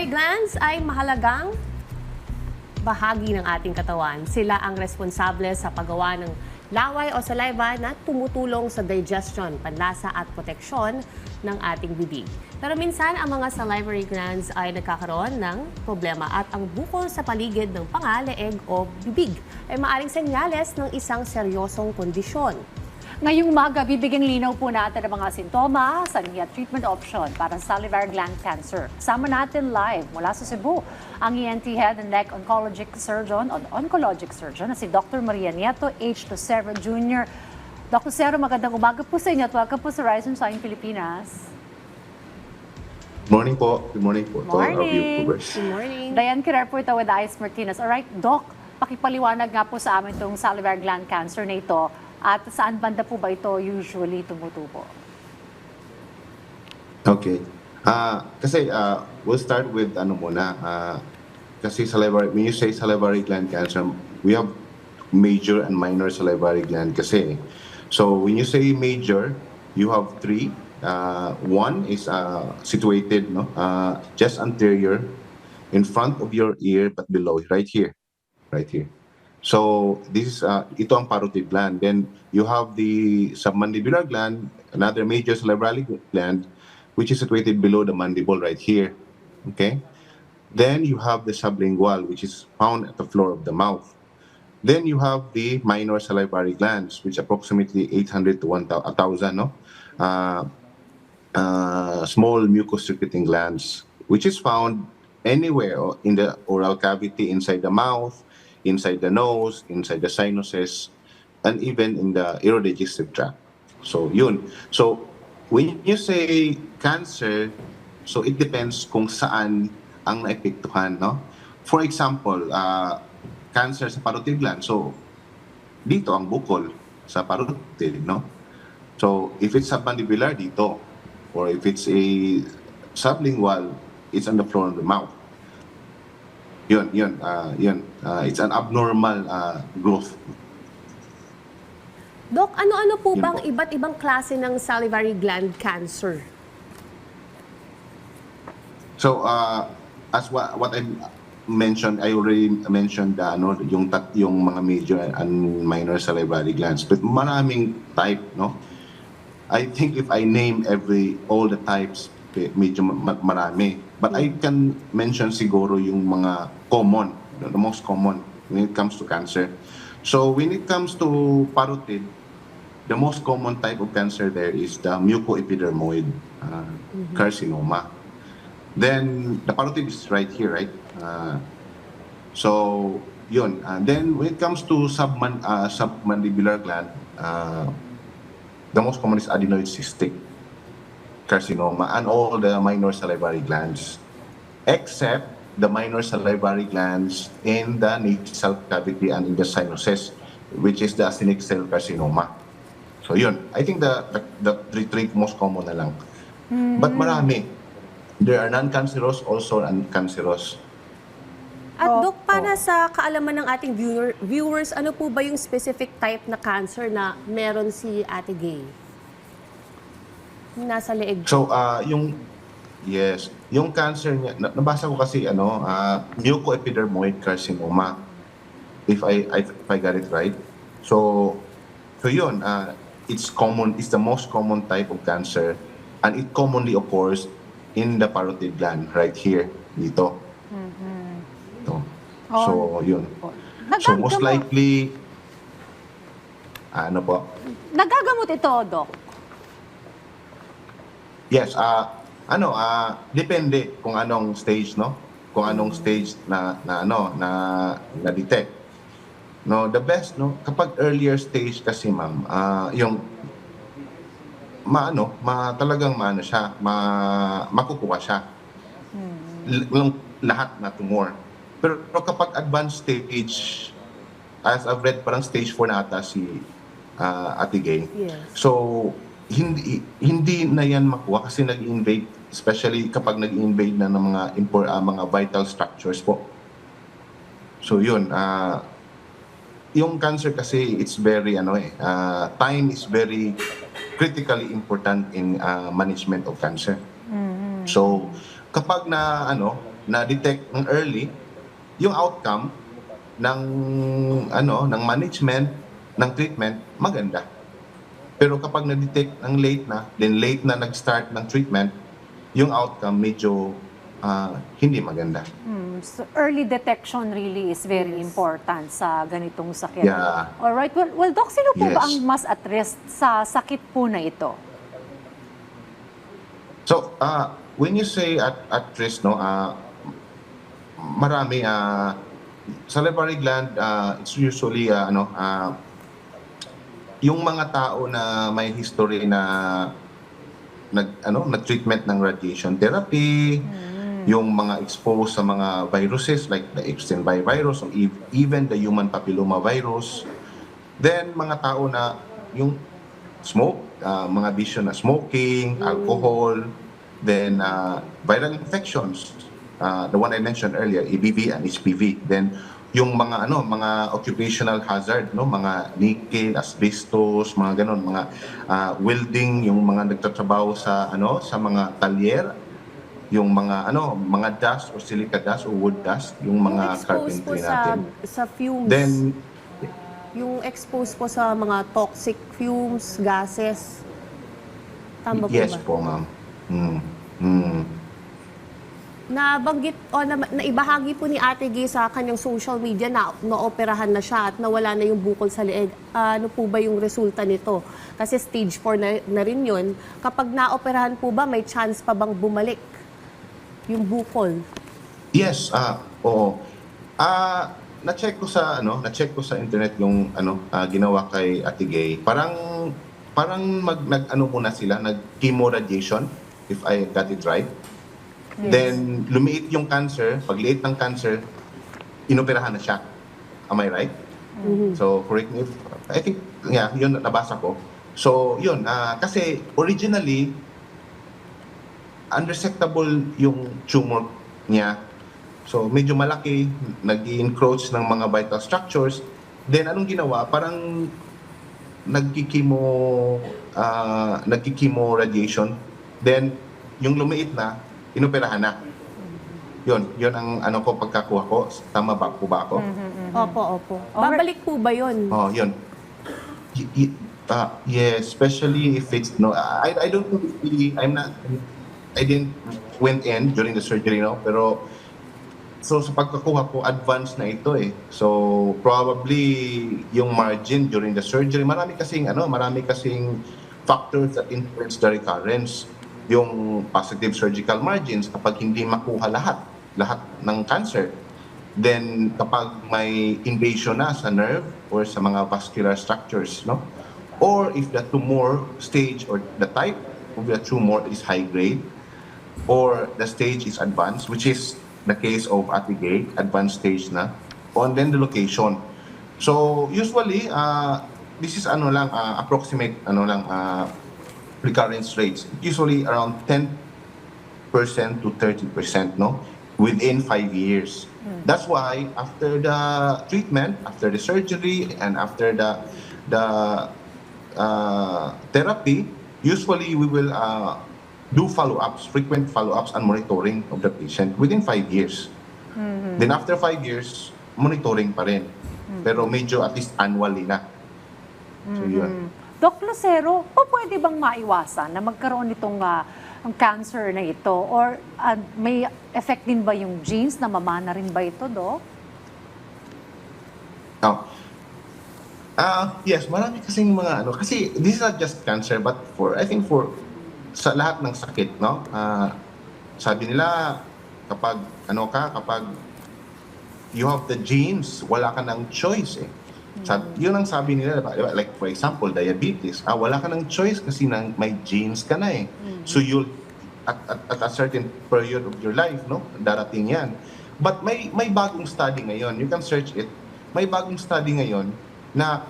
salivary glands ay mahalagang bahagi ng ating katawan. Sila ang responsable sa paggawa ng laway o saliva na tumutulong sa digestion, panlasa at proteksyon ng ating bibig. Pero minsan, ang mga salivary glands ay nagkakaroon ng problema at ang bukol sa paligid ng panga, leeg o bibig ay maaaring senyales ng isang seryosong kondisyon. Ngayong umaga, bibigyan linaw po natin ang mga sintomas at treatment option para sa salivary gland cancer. Sama natin live mula sa Cebu ang ENT Head and Neck Oncologic Surgeon na si Dr. Maria Nieto H. Lucero Jr. Dr. Lucero, magandang umaga po sa inyo at welcome po sa Rise and Shine Pilipinas. Morning po. Good morning po. Morning. Good morning. Diane Kirer po ito with Ice Martinez. Alright, Doc, pakipaliwanag nga po sa amin itong salivary gland cancer na ito. At saan banda po ba ito usually tumutubo? Okay. Kasi we'll start with kasi salivary, when you say salivary gland cancer, we have major and minor salivary gland kasi. So when you say major, you have three. One is situated just anterior in front of your ear but below, right here. So this is ito ang parotid gland. Then you have the submandibular gland, another major salivary gland, which is situated below the mandible right here. Okay. Then you have the sublingual, which is found at the floor of the mouth. Then you have the minor salivary glands, which approximately 800 to 1,000, small mucous secreting glands, which is found anywhere in the oral cavity, inside the mouth, inside the nose, inside the sinuses, and even in the aerodigestive tract. So, yun. So, when you say cancer, so it depends kung saan ang naepektuhan, no? For example, cancer sa parotid gland. So, dito ang bukol sa parotid, no? So, if it's submandibular, dito. Or if it's a sublingual, it's on the floor of the mouth. Yun. It's an abnormal growth. Dok, ano-ano po bang iba't ibang klase ng salivary gland cancer? So, as what I mentioned, I already mentioned yung mga major and minor salivary glands. But maraming type, no? I think if I name all the types, medyo marami. But I can mention siguro yung mga common, the most common when it comes to cancer. So when it comes to parotid, the most common type of cancer there is the mucoepidermoid carcinoma. Then the parotid is right here, right? So yun. Then when it comes to submandibular gland, the most common is adenoid cystic carcinoma and all the minor salivary glands, except the minor salivary glands in the nasal cavity and in the sinuses, which is the actinic cell carcinoma. So yun, I think the three most common na lang. But marami. There are non-cancerous, also uncancerous. At Dok, para sa kaalaman ng ating viewers, ano po ba yung specific type na cancer na meron si Ate Gay? Nasa leeg. So, yung cancer niya, nabasa ko kasi mucoepidermoid carcinoma, if I got it right. So yun, it's the most common type of cancer, and it commonly occurs in the parotid gland right here, dito. So, yun. So, most likely, Nagagamot ito, Doc? Yes, depende kung anong stage, no? Kung anong stage na detect. No, the best, no, kapag earlier stage kasi, ma'am, yung talagang siya, makukuha siya. Lahat na tumor. Pero kapag advanced stage, as I've read, parang stage 4 na ata si Ate Gay. Yes. So, hindi na yan makuha kasi nag-invade, especially kapag nag-invade na ng mga vital structures po. So, yun. Yung cancer kasi, it's very, time is very critically important in management of cancer. So, kapag na-detect ng early, yung outcome ng ng management, ng treatment, maganda. Pero kapag na-detect ng late na, then late na nag-start ng treatment, yung outcome medyo hindi maganda. So early detection really is very important sa ganitong sakit. Yeah. Alright. Well, Doc, sino po ba Yes. ang mas at risk sa sakit po na ito? So, when you say at risk, no, marami, salivary gland, it's usually, yung mga tao na may history na nag-treatment ng radiation therapy, yung mga exposed sa mga viruses like the Epstein-Barr virus or even the human papilloma virus, then mga tao na yung smoke, mga bisyo na smoking, alcohol, then viral infections, the one I mentioned earlier, EBV and HPV, then yung mga mga occupational hazard, no, mga nickel, asbestos, mga ganon, mga welding, yung mga nagtatrabaho sa sa mga talyer, yung mga mga dust or silica dust or wood dust, yung mga exposed po carpentry natin. sa fumes. Then Yung exposed po sa mga toxic fumes, gases. Tama po yes ba? po, ma'am. Nabanggit o naibahagi po ni Ate Gay sa kanyang social media na naoperahan na siya at nawala na yung bukol sa leeg. Ano po ba yung resulta nito? Kasi stage 4 na rin yun. Kapag naoperahan po ba, may chance pa bang bumalik yung bukol? Yes, oo. Na-check ko sa internet yung ginawa kay Ate Gay. Parang nag-ano muna sila, nag-chemo radiation, if I got it right. Yes. Then lumiit yung cancer, pagliit ng cancer, inoperahan na siya. Am I right? So correct me if I think yun nabasa ko. So yun, kasi originally unresectable yung tumor niya. So medyo malaki, nag-encroach ng mga vital structures. Then anong ginawa? Parang nagki-chemo radiation. Then yung lumiit na, inoperahan na. Yun ang pagkakuha ko. Tama ba po ba ako? Opo. Babalik po ba yun? Oh, yun. Yes, especially if it's I don't really, I didn't went in during the surgery, pero so sa pagkakuha ko, advanced na ito eh. So probably yung margin during the surgery, marami kasing factors that influence the recurrence. Yung positive surgical margins, kapag hindi makuha lahat ng cancer, then kapag may invasion na sa nerve or sa mga vascular structures, or if the tumor stage or the type of the tumor is high grade or the stage is advanced, which is the case of Ate Gay, advanced stage na, and then the location. So usually this is approximate recurrence rates, usually around 10% to 30%, within 5 years. That's why after the treatment, after the surgery, and after the therapy, usually we will do follow-ups, frequent follow-ups and monitoring of the patient within 5 years. Then after 5 years, monitoring pa rin. Pero medyo at least annually na. So yun. Doc Lucero, pwede bang maiwasan na magkaroon nitong ang cancer na ito? Or may effect din ba yung genes na mamana rin ba ito, Doc? Yes, marami kasing mga kasi this is not just cancer but I think sa lahat ng sakit, sabi nila kapag kapag you have the genes, wala ka ng choice eh. Yun ang sabi nila, like for example, diabetes. Wala ka ng choice kasi may genes ka na eh. So you'll, at a certain period of your life, darating yan. But may bagong study ngayon, you can search it, may bagong study ngayon na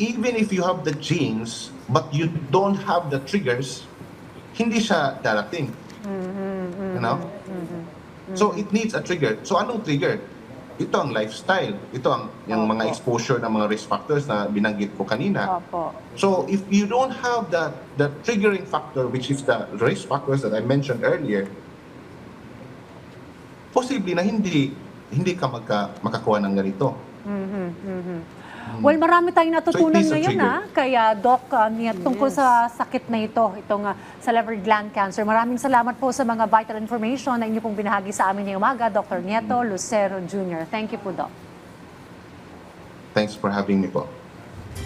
even if you have the genes, but you don't have the triggers, hindi siya darating. So it needs a trigger. So anong trigger? Ito ang lifestyle. Ito yung mga exposure ng mga risk factors na binanggit ko kanina. Opo. So if you don't have the triggering factor, which is the risk factors that I mentioned earlier, posible na hindi ka makakuha ng ganito. Well, marami tayong natutunan So it is a ngayon trigger. kaya Doc, tungkol sa sakit na ito, itong salivary gland cancer. Maraming salamat po sa mga vital information na inyo pong binahagi sa amin ngayong umaga, Dr. Nieto Lucero Jr. Thank you po, Doc. Thanks for having me po.